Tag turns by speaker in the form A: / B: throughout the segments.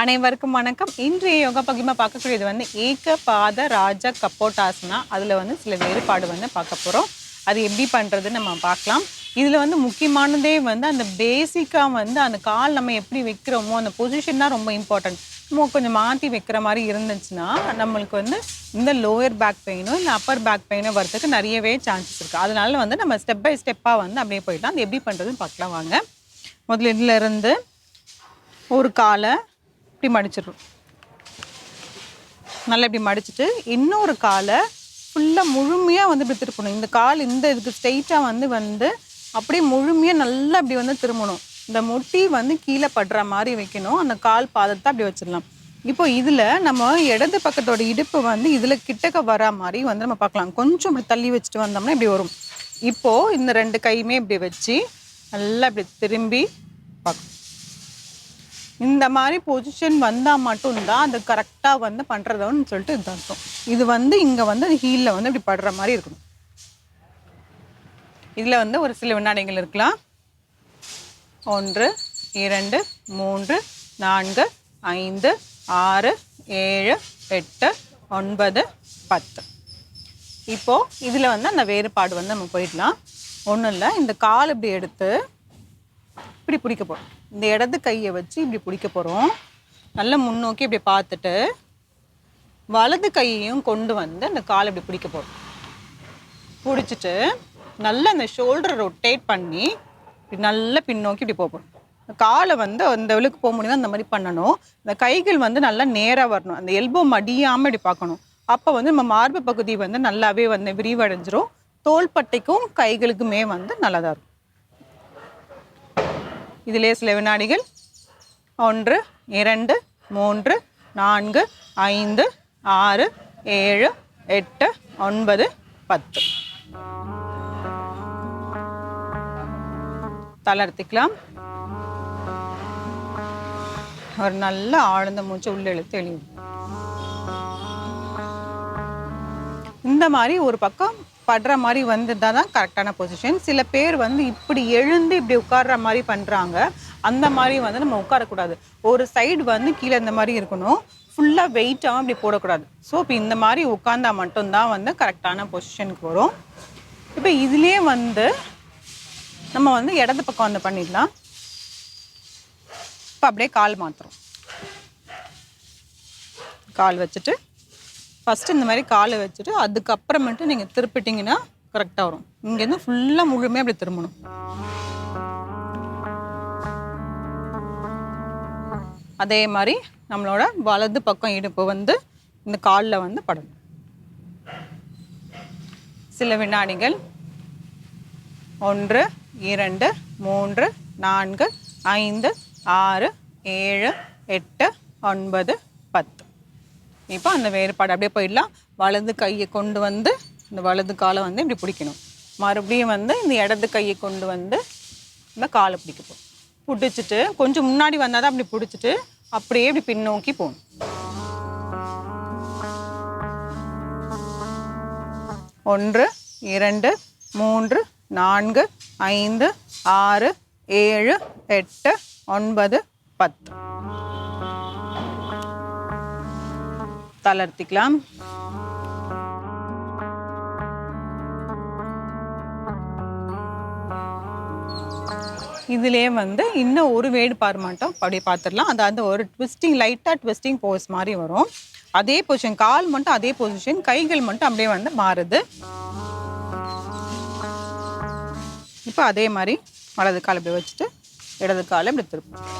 A: அனைவருக்கும் வணக்கம். இன்றைய யோகா பகிர்மா பார்க்கக்கூடியது ஏகபாத ராஜ கப்போட்டாசனா. அதில் சில வேறுபாடு பார்க்க போகிறோம். அது எப்படி பண்ணுறதுன்னு நம்ம பார்க்கலாம். இதில் முக்கியமானதே அந்த பேசிக்காக அந்த கால் நம்ம எப்படி வைக்கிறோமோ அந்த பொசிஷன் தான் ரொம்ப இம்பார்ட்டன்ட். நம்ம கொஞ்சம் மாற்றி வைக்கிற மாதிரி இருந்துச்சுன்னா நம்மளுக்கு இந்த லோயர் பேக் பெயினோ இல்லை அப்பர் பேக் பெயினோ வரதுக்கு நிறையவே சான்சஸ் இருக்குது. அதனால நம்ம ஸ்டெப் பை ஸ்டெப்பாக அப்படியே போயிடலாம். அது எப்படி பண்ணுறதுன்னு பார்க்கலாம் வாங்க. முதல்ல இதிலேருந்து ஒரு காலை இப்படி மடிச்சிடுறோம். நல்லா இப்படி மடிச்சுட்டு இன்னொரு காலை ஃபுல்லாக முழுமையாக இப்படி திருப்பணும். இந்த கால் இந்த இதுக்கு ஸ்ட்ரெயிட்டாக அப்படியே முழுமையாக நல்லா இப்படி திரும்பணும். இந்த முட்டி கீழே படுற மாதிரி வைக்கணும். அந்த கால் பாதத்தை அப்படி வச்சிடலாம். இப்போ இதில் நம்ம இடது பக்கத்தோட இடுப்பு இதில் கிட்டக்க வர மாதிரி நம்ம பார்க்கலாம். கொஞ்சம் இப்படி தள்ளி வச்சுட்டு வந்தோம்னா இப்படி வரும். இப்போது இந்த ரெண்டு கையுமே இப்படி வச்சு நல்லா இப்படி திரும்பி பார்க்கணும். இந்த மாதிரி பொசிஷன் வந்தால் மட்டும்தான் அது கரெக்டாக பண்ணுறதுன்னு சொல்லிட்டு இது அர்த்தம். இது இங்கே ஹீலில் இப்படி படுற மாதிரி இருக்கணும். இதில் ஒரு சில வினாடிகள் இருக்கலாம். 1 2 3 4 5 6 7 8 9 10. இப்போது இதில் அந்த வேறுபாடு நம்ம போயிடலாம். ஒன்றும் இல்லை, இந்த கால் இப்படி எடுத்து இப்படி பிடிக்க போகிறோம். இந்த இடது கையை வச்சு இப்படி பிடிக்க போகிறோம். நல்லா முன்னோக்கி இப்படி பார்த்துட்டு வலது கையையும் கொண்டு அந்த காலை இப்படி பிடிக்க போகிறோம். பிடிச்சிட்டு நல்லா அந்த ஷோல்டரை ரொட்டேட் பண்ணி இப்படி நல்லா பின்னோக்கி இப்படி போகிறோம். காலை அந்த அளவுக்கு போக முடியும் அந்த மாதிரி பண்ணணும். இந்த கைகள் நல்லா நேராக வரணும். அந்த எல்போ மடியாமல் இப்படி பார்க்கணும். அப்போ நம்ம மார்பு பகுதி நல்லாவே விரிவடைஞ்சிரும். தோள்பட்டைக்கும் கைகளுக்குமே நல்லதாக இருக்கும். இதிலே சில வினாடிகள் 1 2 3 4 5 6 7 8 9 10. தளர்த்திக்கலாம். ஒரு நல்ல ஆழ்ந்த மூச்சு உள்ள இழுத்து எழுதும். இந்த மாதிரி ஒரு பக்கம் படுற மாதிரி வந்துட்டால் தான் கரெக்டான பொசிஷன். சில பேர் இப்படி எழுந்து இப்படி உட்கார்ற மாதிரி பண்ணுறாங்க. அந்த மாதிரி நம்ம உட்காரக்கூடாது. ஒரு சைடு கீழே இந்த மாதிரி இருக்கணும். ஃபுல்லாக வெயிட்டாகவும் இப்படி போடக்கூடாது. ஸோ இப்போ இந்த மாதிரி உட்காந்தா மட்டும்தான் கரெக்டான பொசிஷனுக்கு வரும். இப்போ இதுலேயே நம்ம இடது பக்கம் பண்ணிடலாம். இப்போ அப்படியே கால் மாற்றுறோம். கால் வச்சுட்டு ஃபஸ்ட்டு இந்த மாதிரி காலை வச்சுட்டு அதுக்கப்புறமேட்டு நீங்கள் திருப்பிட்டிங்கன்னா கரெக்டாக வரும். இங்கேருந்து ஃபுல்லாக முழுமையாக அப்படி திரும்பணும். அதே மாதிரி நம்மளோட வலது பக்கம் இடுப்பு இந்த காலில் படணும். சில வினாடிகள் 1 2 3 4 5 6 7 8 9 10. இப்போ அந்த வேறுபாடு அப்படியே போயிடலாம். வலது கையை கொண்டு இந்த வலது காலை இப்படி பிடிக்கணும். மறுபடியும் இந்த இடது கையை கொண்டு இந்த காலை பிடிக்க போகும். பிடிச்சிட்டு கொஞ்சம் முன்னாடி வந்தால் தான் அப்படி பிடிச்சிட்டு அப்படியே இப்படி பின்னோக்கி போகணும். 1 2 3 4 5 6 7 8 9 10. தளர்த்திக்கலாம். இதிலே இன்னும் ஒரு வேறுபாடு மட்டும் அப்படியே பார்த்துடலாம். அதாவது ஒரு ட்விஸ்டிங், லைட்டாக ட்விஸ்டிங் போஸ் மாதிரி வரும். அதே பொசிஷன், கால் மட்டும் அதே பொசிஷன், கைகள் மட்டும் அப்படியே மாறுது. இப்போ அதே மாதிரி வலது கால் இப்படி வச்சுட்டு இடது காலை இப்படி திருப்பணும்.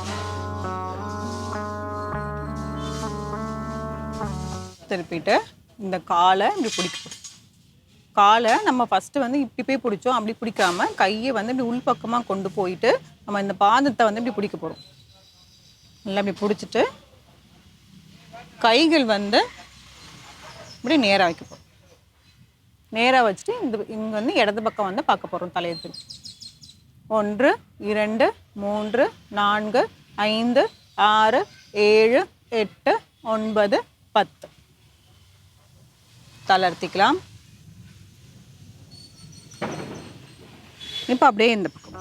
A: திருப்பிட்டு இந்த காலை இப்படி பிடிக்கணும். காலை நம்ம ஃபஸ்ட்டு இப்படி போய் பிடிச்சோம். அப்படி பிடிக்காம கையை இப்படி உள்பக்கமாக கொண்டு போயிட்டு நம்ம இந்த பாதத்தை இப்படி பிடிக்க போகிறோம். நல்லா இப்படி பிடிச்சிட்டு கைகள் இப்படி நேராக வைக்க போகிறோம். நேராக வச்சுட்டு இங்கே இடது பக்கம் பார்க்க போகிறோம். தலையை திருப்பி 1 2 3 4 5 6 7 8 9 10. தளர்த்திக்கலாம். இப்போ அப்படியே இந்த பக்கம்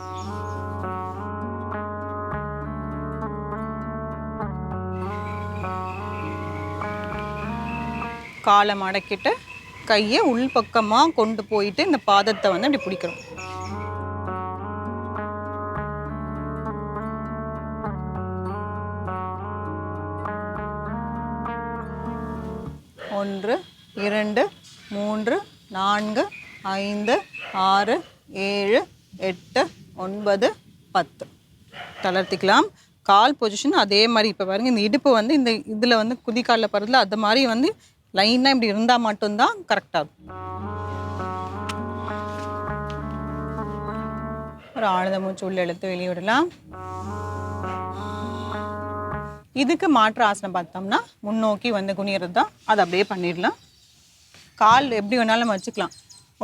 A: காலை மடக்கிட்டு கையை உள் பக்கமாக கொண்டு போயிட்டு இந்த பாதத்தை வந்து அப்படி பிடிக்கிறோம். ஒன்று, 2, 3, 4, 5, 6, 7, 8, 9, 10. தளர்த்திக்கலாம். கால் பொசிஷன் அதே மாதிரி. இப்போ பாருங்கள், இந்த இடுப்பு வந்து இந்த இதில் வந்து குதிக்காலில் படுறதுல அது மாதிரி வந்து லைனாக இப்படி இருந்தால் மட்டும்தான் கரெக்டாகும். ஒரு ஆழ்ந்த மூச்சு உள்ள இழுத்து வெளியே விடலாம். இதுக்கு மாற்று ஆசனம் பார்த்தோம்னா முன்னோக்கி வந்து குனியறது தான். அதை அப்படியே பண்ணிடலாம். கால் எப்படி வேணாலும் வச்சுக்கலாம்.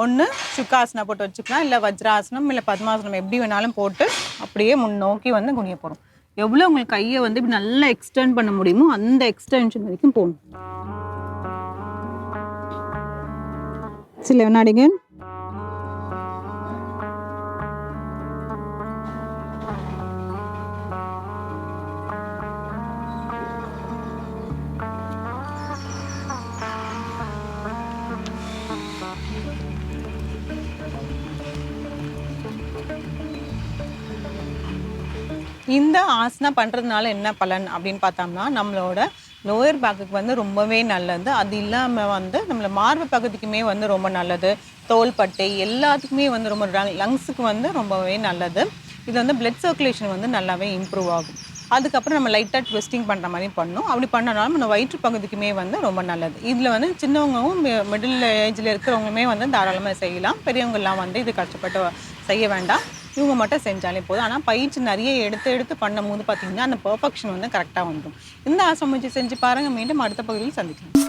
A: ஒன்று சுக்காசனம் போட்டு வச்சுக்கலாம், இல்லை வஜ்ராசனம், இல்லை பத்மாசனம் எப்படி வேணாலும் போட்டு அப்படியே முன்னோக்கி வந்து குனிய போகிறோம். எவ்வளோ உங்களுக்கு கையை வந்து இப்படி நல்லா எக்ஸ்டெண்ட் பண்ண முடியுமோ அந்த எக்ஸ்டென்ஷன் வரைக்கும் போகணும். சில வினாடிங்க. இந்த ஆசனா பண்ணுறதுனால என்ன பலன் அப்படின்னு பார்த்தோம்னா, நம்மளோட லோயர் பேக்குக்கு வந்து ரொம்பவே நல்லது. அது இல்லாமல் வந்து நம்மள மார்பு பகுதிக்குமே வந்து ரொம்ப நல்லது. தோள்பட்டை எல்லாத்துக்குமே வந்து ரொம்ப லங்ஸுக்கு வந்து ரொம்பவே நல்லது. இது வந்து பிளட் சர்க்குலேஷன் வந்து நல்லாவே இம்ப்ரூவ் ஆகும். அதுக்கப்புறம் நம்ம லைட்டாக ட்விஸ்டிங் பண்ணுற மாதிரி பண்ணணும். அப்படி பண்ணனாலும் நம்ம வயிற்று பகுதிக்குமே வந்து ரொம்ப நல்லது. இதில் வந்து சின்னவங்களும் மிடில் ஏஜில் இருக்கிறவங்களுமே வந்து தாராளமாக செய்யலாம். பெரியவங்கெல்லாம் வந்து இது கஷ்டப்பட்டு செய்ய வேண்டாம். இவங்க மட்டும் செஞ்சாலே போதும். ஆனால் பயிற்சி நிறைய எடுத்து பண்ணும்போது பார்த்திங்கன்னா அந்த பெர்ஃபெக்ஷன் வந்து கரெக்டாக வந்துடும். இந்த ஆசனம் செஞ்சு பாருங்கள். மீண்டும் அடுத்த பகுதியில் சந்திக்கலாம்.